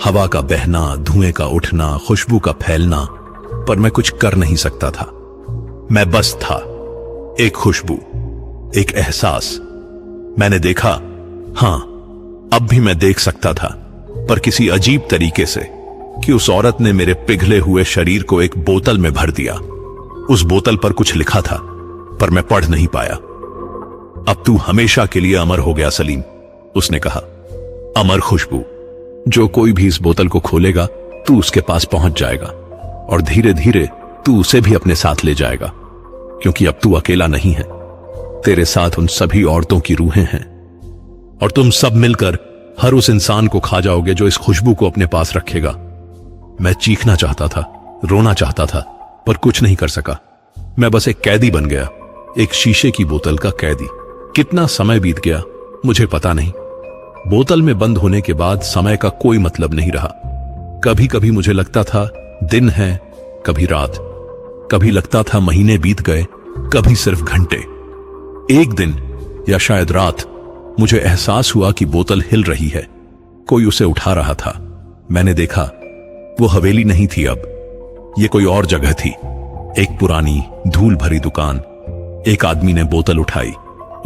हवा का बहना, धुएं का उठना, खुशबू का फैलना, पर मैं कुछ कर नहीं सकता था। मैं बस था, एक खुशबू, एक एहसास। मैंने देखा, हां, अब भी मैं देख सकता था, पर किसी अजीब तरीके से, कि उस औरत ने मेरे पिघले हुए शरीर को एक बोतल में भर दिया। उस बोतल पर कुछ लिखा था, पर मैं पढ़ नहीं पाया। अब तू हमेशा के लिए अमर हो गया सलीम, उसने कहा। अमर खुशबू। जो कोई भी इस बोतल को खोलेगा, तू उसके पास पहुंच जाएगा, और धीरे धीरे तू उसे भी अपने साथ ले जाएगा, क्योंकि अब तू अकेला नहीं है। तेरे साथ उन सभी औरतों की रूहें हैं, और तुम सब मिलकर हर उस इंसान को खा जाओगे जो इस खुशबू को अपने पास रखेगा। मैं चीखना चाहता था, रोना चाहता था, पर कुछ नहीं कर सका। मैं बस एक कैदी बन गया, एक शीशे की बोतल का कैदी। कितना समय बीत गया मुझे पता नहीं। बोतल में बंद होने के बाद समय का कोई मतलब नहीं रहा। कभी कभी मुझे लगता था दिन है, कभी रात। कभी लगता था महीने बीत गए, कभी सिर्फ घंटे। एक दिन या शायद रात मुझे एहसास हुआ कि बोतल हिल रही है, कोई उसे उठा रहा था। मैंने देखा, वो हवेली नहीं थी, अब ये कोई और जगह थी। एक पुरानी धूल भरी दुकान। एक आदमी ने बोतल उठाई।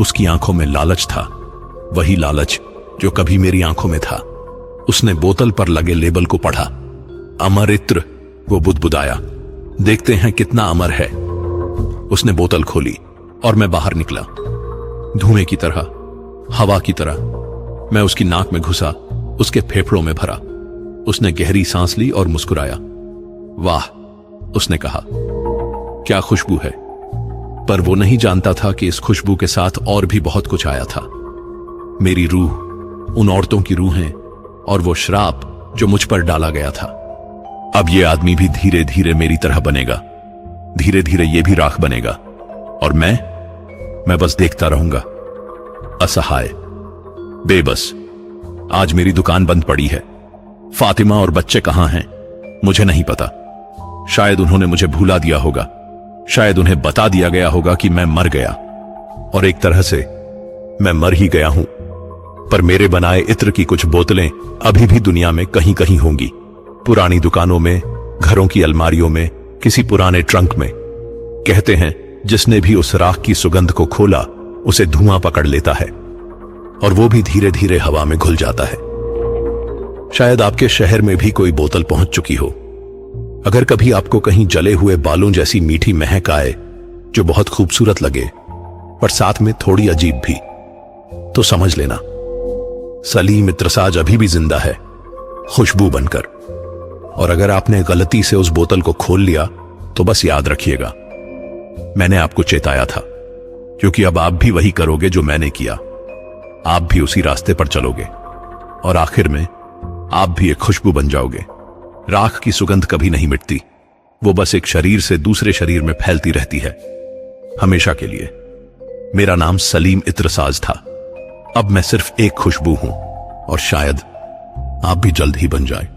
उसकी आंखों में लालच था, वही लालच जो कभी मेरी आंखों में था। उसने बोतल पर लगे लेबल को पढ़ा। अमर इत्र, वो बुदबुदाया। देखते हैं कितना अमर है। उसने बोतल खोली और मैं बाहर निकला, धुएं की तरह, हवा की तरह। मैं उसकी नाक में घुसा, उसके फेफड़ों में भरा। उसने गहरी सांस ली और मुस्कुराया। वाह, उसने कहा, क्या खुशबू है। पर वो नहीं जानता था कि इस खुशबू के साथ और भी बहुत कुछ आया था। मेरी रूह, उन औरतों की रूहें, और वो श्राप जो मुझ पर डाला गया था। अब ये आदमी भी धीरे धीरे मेरी तरह बनेगा। धीरे धीरे ये भी राख बनेगा, और मैं बस देखता रहूंगा, असहाय, बेबस। आज मेरी दुकान बंद पड़ी है। फातिमा और बच्चे कहां हैं मुझे नहीं पता। शायद उन्होंने मुझे भुला दिया होगा, शायद उन्हें बता दिया गया होगा कि मैं मर गया, और एक तरह से मैं मर ही गया हूं। पर मेरे बनाए इत्र की कुछ बोतलें अभी भी दुनिया में कहीं कहीं होंगी। पुरानी दुकानों में, घरों की अलमारियों में, किसी पुराने ट्रंक में। कहते हैं जिसने भी उस राख की सुगंध को खोला, उसे धुआं पकड़ लेता है, और वो भी धीरे धीरे हवा में घुल जाता है। शायद आपके शहर में भी कोई बोतल पहुंच चुकी हो। अगर कभी आपको कहीं जले हुए बालों जैसी मीठी महक आए जो बहुत खूबसूरत लगे, पर साथ में थोड़ी अजीब भी, तो समझ लेना सलीम इत्रसाज अभी भी जिंदा है, खुशबू बनकर। और अगर आपने गलती से उस बोतल को खोल लिया, तो बस याद रखिएगा, मैंने आपको चेताया था, क्योंकि अब आप भी वही करोगे जो मैंने किया। आप भी उसी रास्ते पर चलोगे, और आखिर में आप भी एक खुशबू बन जाओगे। राख की सुगंध कभी नहीं मिटती, वो बस एक शरीर से दूसरे शरीर में फैलती रहती है, हमेशा के लिए। मेरा नाम सलीम इत्रसाज था। अब मैं सिर्फ एक खुशबू हूं, और शायद आप भी जल्द ही बन जाए।